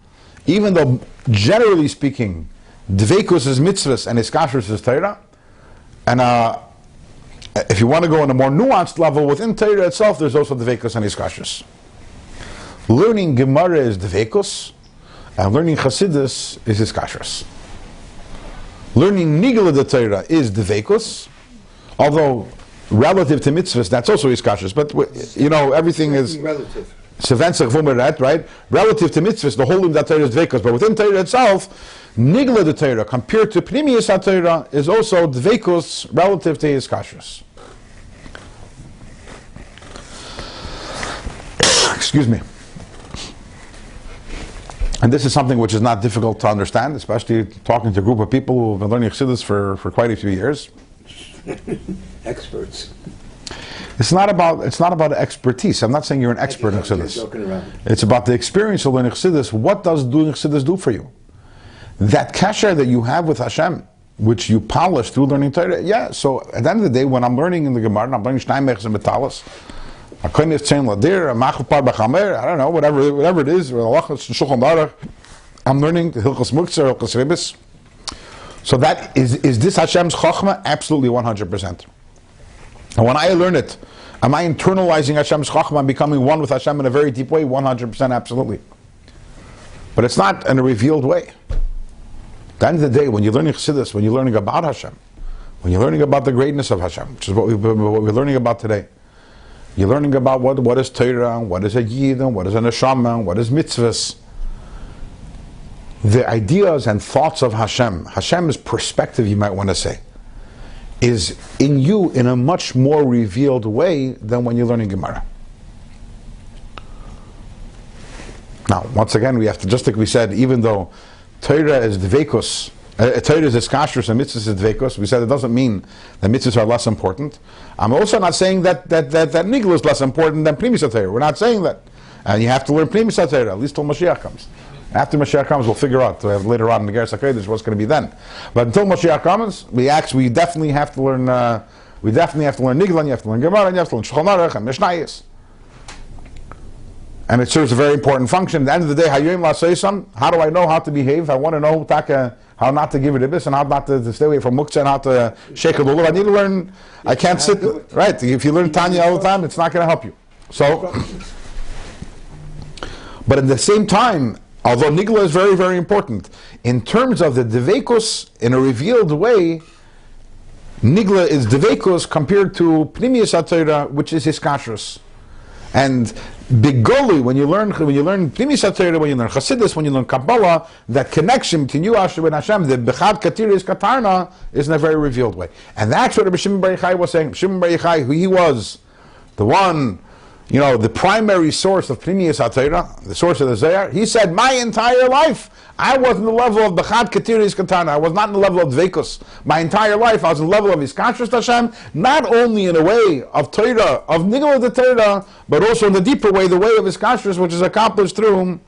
even though generally speaking, dveikus is mitzvahs and hiskashrus is Torah, and if you want to go on a more nuanced level, within Torah itself, there's also dveikus and hiskashrus. Learning Gemara is dveikus, and learning Chassidus is hiskashrus. Learning Nigla de Torah is dveikus, although relative to mitzvahs, that's also hiskashrus. But everything is relative. Right? Relative to mitzvahs, the whole Limud Torah is dveikus, but within Torah itself, Nigla de Torah compared to Pnimius HaTorah is also dveikus relative to hiskashrus. Excuse me. And this is something which is not difficult to understand, especially talking to a group of people who have been learning Chassidus for quite a few years. Experts. It's not about expertise. I'm not saying you're an expert in Chassidus. It's about the experience of learning Chassidus. What does doing Chassidus do for you? That kasher that you have with Hashem, which you polish through learning Torah. Yeah. So at the end of the day, when I'm learning in the Gemara, I'm learning Shnei and Metalis. I don't know, whatever it is. I'm learning Hilchos Muktzah, Hilchos Ribis. So that is this Hashem's Chochmah? Absolutely 100%. And when I learn it, am I internalizing Hashem's Chochmah and becoming one with Hashem in a very deep way? 100%, absolutely. But it's not in a revealed way. At the end of the day, when you're learning Chassidus, when you're learning about Hashem, when you're learning about the greatness of Hashem, which is what we're learning about today, you're learning about what is Torah, what is a Yidin, what is a Neshama, what is mitzvahs. The ideas and thoughts of Hashem's perspective, you might want to say, is in you in a much more revealed way than when you're learning Gemara. Now, once again, we have to, just like we said, even though Torah is dveikus, Torah is hiskashrus and mitzvahs is dveikus, we said it doesn't mean that mitzvahs are less important. I'm also not saying that nigla is less important than Pnimis HaTorah. We're not saying that. And you have to learn Pnimis HaTorah, at least till Mashiach comes. After Mashiach comes, we'll figure out later on in the Iggeres HaKodesh what's going to be then. But until Mashiach comes, we definitely have to learn Nigla, and you have to learn Gemara, and you have to learn Shulchan Aruch and Mishnayos. And it serves a very important function. At the end of the day, how do I know how to behave? I want to know how not to give it a bis, and how not to stay away from muktzah, and how to shake a lulav. I need to learn. I can't sit right. If you learn Tanya all the time, it's not going to help you. So, but at the same time, although nigla is very, very important, in terms of the devekus in a revealed way, nigla is devekus compared to pnimiyus HaTorah, which is hiskashrus. And bigoli, when you learn pnimiyus HaTorah, when you learn Chassidus, when you learn Kabbalah, that connection between you, Hashem, and Hashem, the bechad katiris katarna, is in a very revealed way. And that's what Rabbi Shimon Bar Yochai was saying. Shimon Bar Yochai, who he was, the one, the primary source of pnimiyus HaTorah, the source of the Zohar, he said, my entire life, I was in the level of Bechad Katiris Katana. I was not in the level of Dveikus. My entire life, I was in the level of Iskashrus Hashem, not only in a way of Torah, of Nigla the Torah, but also in the deeper way, the way of Iskashrus, which is accomplished through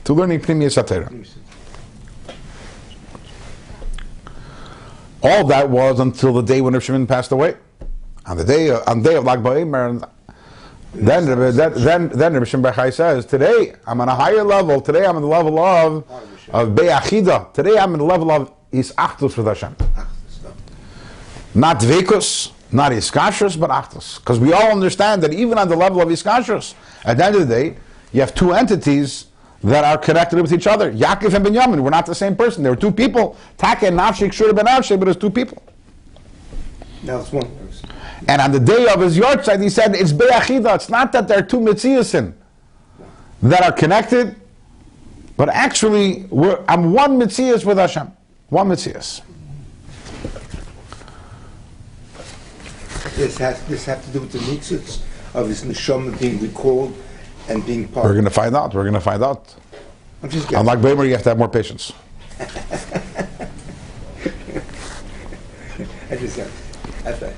learning Pnimiyus HaTorah. All that was until the day when Rav Shimon passed away. On the day of Lag BaOmer, then Rabbi Shimon Bar Yochai says, today I'm on a higher level. Today I'm on the level of Be'achida. Today I'm on the level of Isachtus with Hashem. Not Dveikus, not Iskashrus, but Achtus. Because we all understand that even on the level of Iskashrus, at the end of the day, you have two entities that are connected with each other. Yaakov and Binyamin were not the same person. They were two people. Taka and Nafshik should have been Nafshik, but it's two people. Now it's one person. And on the day of his yortzeit, he said, it's Be'achida. It's not that there are two Mitziasin that are connected, but actually, I'm one Mitzias with Hashem. One Mitzias. This has to do with the mitzvahs of his neshama being recalled and being part. We're going to find out. We're going to find out. I'm just guessing. Unlike Beimer, you have to have more patience. I just got that's right.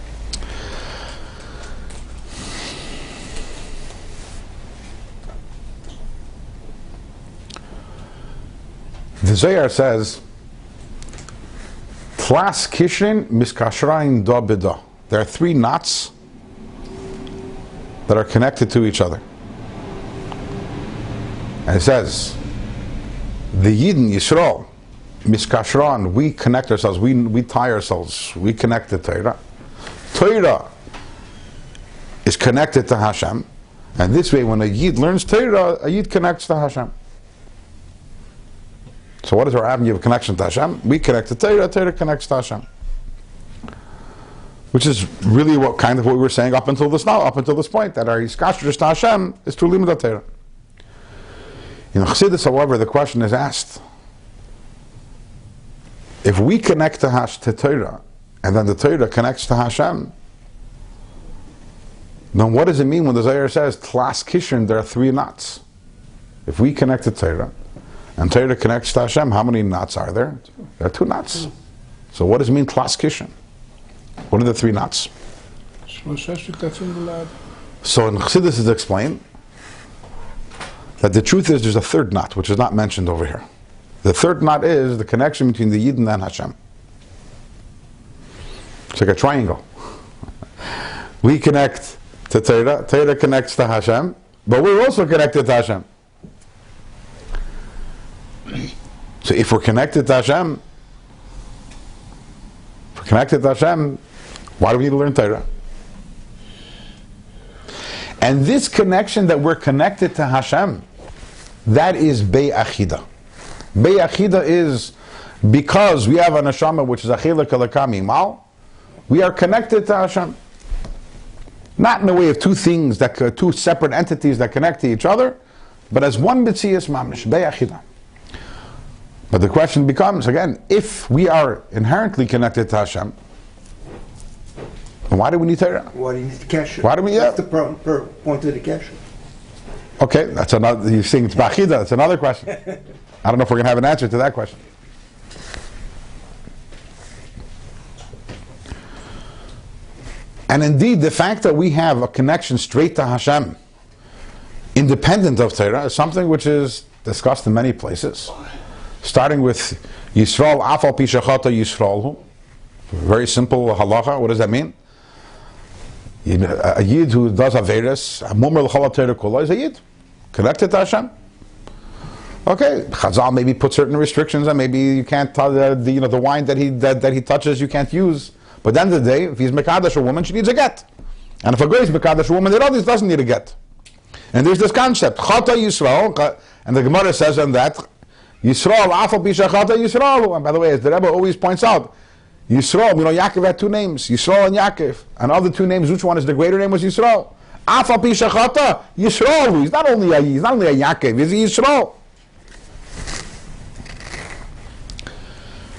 The Zohar says, Tlas Kishin Miskashrain Da Bida. There are three knots that are connected to each other. And it says, the Yidden Yisrael, Miskashran, we connect ourselves, we tie ourselves, we connect to Torah. Torah is connected to Hashem, and this way when a Yid learns Torah, a Yid connects to Hashem. So what is our avenue of connection to Hashem? We connect to Torah, Torah connects to Hashem. Which is really what we were saying up until this point, that our Iskashrus to Hashem is through Limud Torah. In Chassidus, however, the question is asked, if we connect to Torah, and then the Torah connects to Hashem, then what does it mean when the Zohar says, Tlas Kishin, there are three knots? If we connect to Torah, and Torah connects to Hashem, how many knots are there? There are two knots. So what does it mean, Tlas Kishin? What are the three knots? So in Chassidus is explained that the truth is there's a third knot, which is not mentioned over here. The third knot is the connection between the Yidden and Hashem. It's like a triangle. We connect to Torah, Torah connects to Hashem, but we're also connected to Hashem. So if we're connected to Hashem, why do we need to learn Torah? And this connection that we're connected to Hashem, that is Be'achida. Be'achida is because we have a neshama which is achila kalakami mal, we are connected to Hashem. Not in the way of two separate entities that connect to each other, but as one mitzias mamish, Be'achida. But the question becomes, again, if we are inherently connected to Hashem, then why do we need Torah? Why do you need the kasher? Why do we? That's the point of the kasher. Okay, that's another. You're saying it's bachida. That's another question. I don't know if we're going to have an answer to that question. And indeed, the fact that we have a connection straight to Hashem, independent of Torah, is something which is discussed in many places. Starting with Yisrael, Afal Pishachata Yisrael. Very simple halacha. What does that mean? A Yid who does Averis, a Mumar L'Chala Torah Kula, is a Yid. Connected to Hashem. Okay, Chazal maybe put certain restrictions, and maybe you can't the wine that he touches you can't use. But at the end of the day, if he's mekadosh a woman, she needs a get. And if a guy is mekadosh a woman, it always doesn't need a get. And there's this concept, Chata Yisrael, and the Gemara says on that, Yisrael, Afal Pisha Chata Yisrael. And by the way, as the Rebbe always points out, Yisrael, Yaakov had two names, Yisrael and Yaakov. And of the two names, which one is the greater name was Yisrael? Afal Pisha Chata Yisrael. He's not only a Yaakov, he's a Yisrael.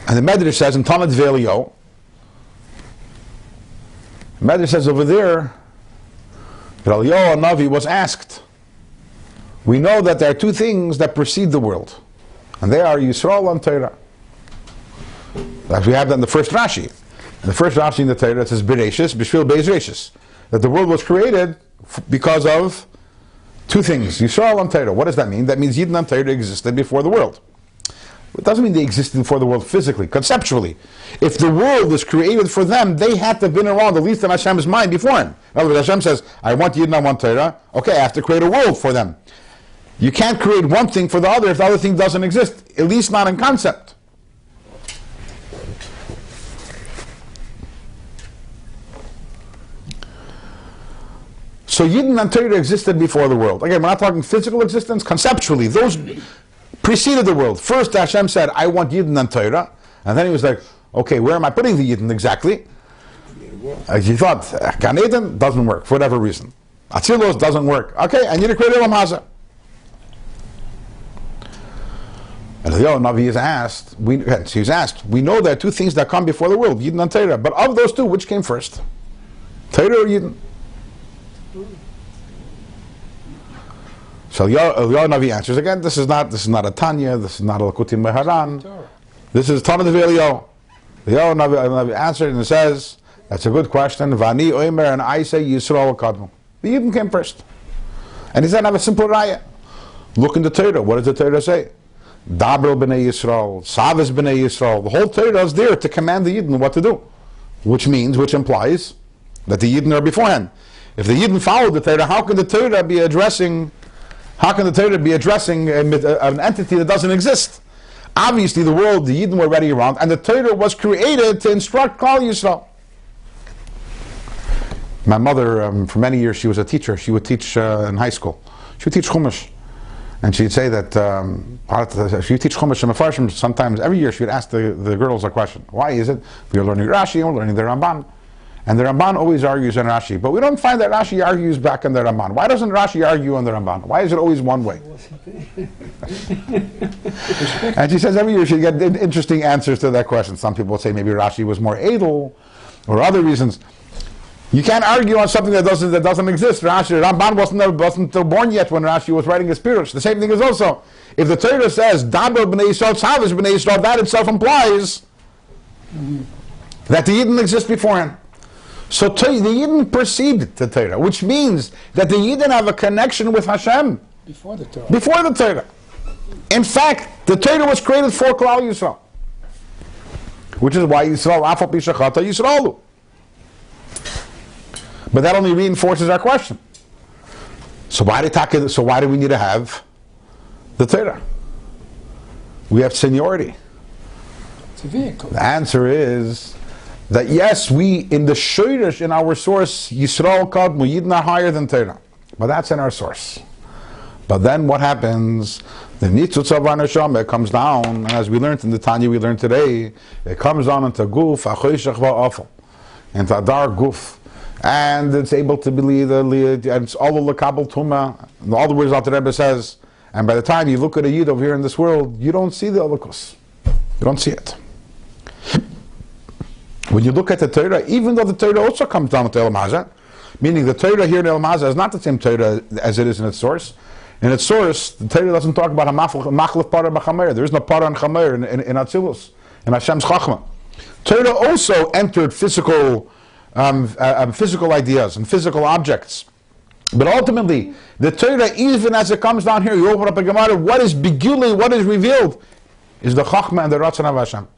And the Medrash says in Talmud Velio, Medrash says over there, that Eliyahu Navi was asked, we know that there are two things that precede the world, and they are Yisrael and Torah. As we have that in the first Rashi. In the first Rashi in the Torah it says Bereshis, Bishvil Beis Reshis, that the world was created because of two things, Yisrael and Torah. What does that mean? That means Yidden and Torah existed before the world. It doesn't mean they existed before the world physically, conceptually. If the world was created for them, they had to have been around, at least in Hashem's mind, beforehand. In other words, Hashem says, I want Yidden, I want Torah. Okay, I have to create a world for them. You can't create one thing for the other if the other thing doesn't exist, at least not in concept. So Yidden and Torah existed before the world. Again, we're not talking physical existence, conceptually. Those preceded the world. First Hashem said, I want Yidden and Torah. And then he was like, okay, where am I putting the Yidden exactly? As he thought, Gan Eden doesn't work for whatever reason. Atzilos doesn't work. Okay, I need to create Olam Hazeh. And the Navi is asked, we know there are two things that come before the world, Yidden and Torah. But of those two, which came first? Torah or Yidden? So Eliyahu Navi answers again. This is not a Tanya. This is not a Lakutim Meharan. This is Talmud of Eliyahu. Eliyahu Navi answered and says, "That's a good question." Vani Omer, and I say Yisrael Kadmu. The Yidden came first, and he said, "I have a simple raya. Look in the Torah. What does the Torah say? Dabro b'nei Yisrael, Savas b'nei Yisrael. The whole Torah is there to command the Yidden what to do, which implies that the Yidden are beforehand. If the Yidden followed the Torah, how can the Torah be addressing an entity that doesn't exist? Obviously, the world, the Yidden were already around, and the Torah was created to instruct Klal Yisrael. My mother, for many years, she was a teacher. She would teach in high school. She would teach Hummus. And she'd say that she would teach Hummus and Mefarshim. Sometimes, every year, she would ask the girls a question. Why is it? We are learning Rashi, and we're learning the Ramban. And the Ramban always argues in Rashi. But we don't find that Rashi argues back in the Ramban. Why doesn't Rashi argue on the Ramban? Why is it always one way? And she says every year she gets interesting answers to that question. Some people say maybe Rashi was more edel, or other reasons. You can't argue on something that doesn't exist. Ramban wasn't born yet when Rashi was writing his Pirush. The same thing is also, if the Torah says Daber b'nei Yisrael, Tzavish b'nei Yisrael, that itself implies that the Yidden exist beforehand. So the Yidden precede the Torah, which means that the Yidden have a connection with Hashem before the Torah. Before the Torah. In fact, the Torah was created for Klal Yisrael, which is why Yisrael Afal Pisha Chata Yisraelu. But that only reinforces our question. So why do we need to have the Torah? We have seniority. It's a vehicle. The answer is that yes, we in the Shoirish, in our source, Yisrael Kadmu, Yidden are higher than Torah. But that's in our source. But then what happens? The Nitzutz of Neshama comes down, and as we learned in the Tanya we learned today, it comes down into Guf, Achoshech Va'afel, into a dark Guf. And it's able to believe, and it's all the Lakabal Tumah, and all the words that the Rebbe says. And by the time you look at a Yid over here in this world, you don't see the Holocaust. You don't see it. When you look at the Torah, even though the Torah also comes down to Olam Hazeh, meaning the Torah here in Olam Hazeh is not the same Torah as it is in its source. In its source, the Torah doesn't talk about a machlef para b'chamer. There is no para and chamer in Atzilus, in Hashem's Chachma. Torah also entered physical ideas and physical objects. But ultimately, the Torah, even as it comes down here, you open up a Gemara, what is beguli, what is revealed, is the Chachma and the Ratzon of Hashem.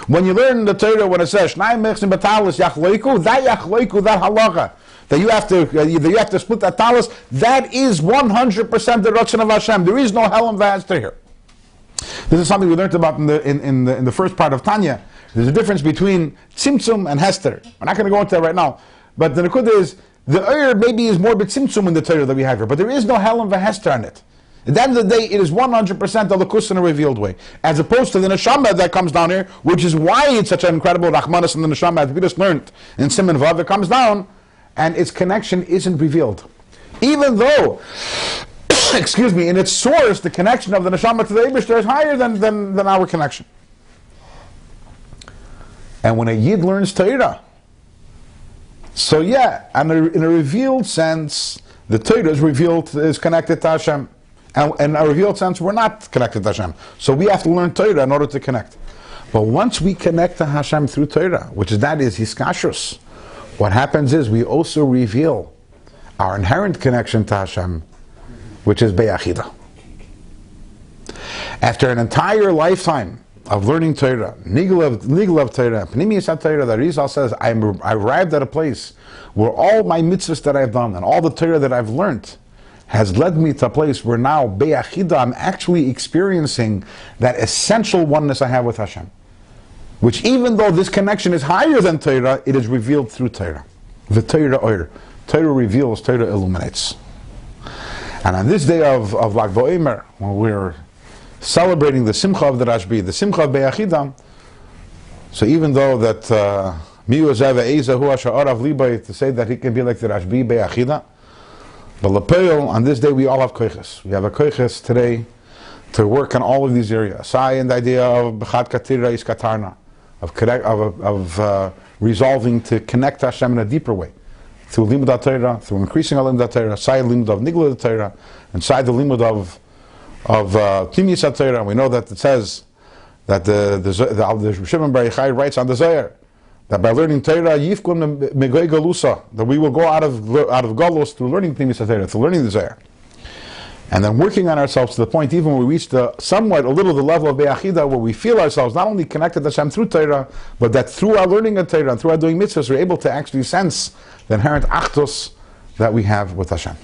When you learn the Torah, when it says Shnai Mechsim Batalis Yachleiku, that halacha, that you have to split that talis, that is 100% the Ratzon of Hashem. There is no Helam V'Hazter here. This is something we learned about in the first part of Tanya. There's a difference between tzimtzum and hester. We're not going to go into that right now. But the nekuda is, the oyer maybe is more b'tzimtzum in the Torah that we have here, but there is no helam v'hester on it. At the end of the day, it is 100% alakus in a revealed way, as opposed to the neshama that comes down here, which is why it's such an incredible rachmanis in the neshama, as we just learned in Siman Vav. It comes down, and its connection isn't revealed, even though, excuse me, in its source, the connection of the neshama to the Eibishter is higher than our connection. And when a yid learns Torah, so yeah, and in a revealed sense, the Torah is connected to Hashem. And in a revealed sense, we're not connected to Hashem. So we have to learn Torah in order to connect. But once we connect to Hashem through Torah, which is hiskashrus, what happens is we also reveal our inherent connection to Hashem, which is be'achida. After an entire lifetime of learning Torah, nigel of Torah, pnimiyas Torah, the Rizal says, I arrived at a place where all my mitzvahs that I've done and all the Torah that I've learned has led me to a place where now, be'achida, I'm actually experiencing that essential oneness I have with Hashem. Which even though this connection is higher than Torah, it is revealed through Torah. The Torah oyer. Torah reveals, Torah illuminates. And on this day of Lag BaOmer, when we're celebrating the Simcha of the Rashbi, the Simcha of be'achida, so even though that to say that he can be like the Rashbi be'achida, but Lepeil, on this day we all have koiches. We have a koiches today to work on all of these areas. Sai and the idea of b'chad katira is katarna, of resolving to connect to Hashem in a deeper way, through limud Torah, through increasing our limud Torah, sai limud of nigla Torah, and sai the limud of pnimiyas Torah. We know that it says that the Shimon Bar Yochai writes on the Zohar that by learning Torah, yifkun megoy galusa, that we will go out of galus through learning pnimiyas Torah, through learning the Zohar, and then working on ourselves to the point even when we reach the level of be'achida, where we feel ourselves not only connected to Hashem through Torah, but that through our learning of Torah and through our doing mitzvahs, we're able to actually sense the inherent achdus that we have with Hashem.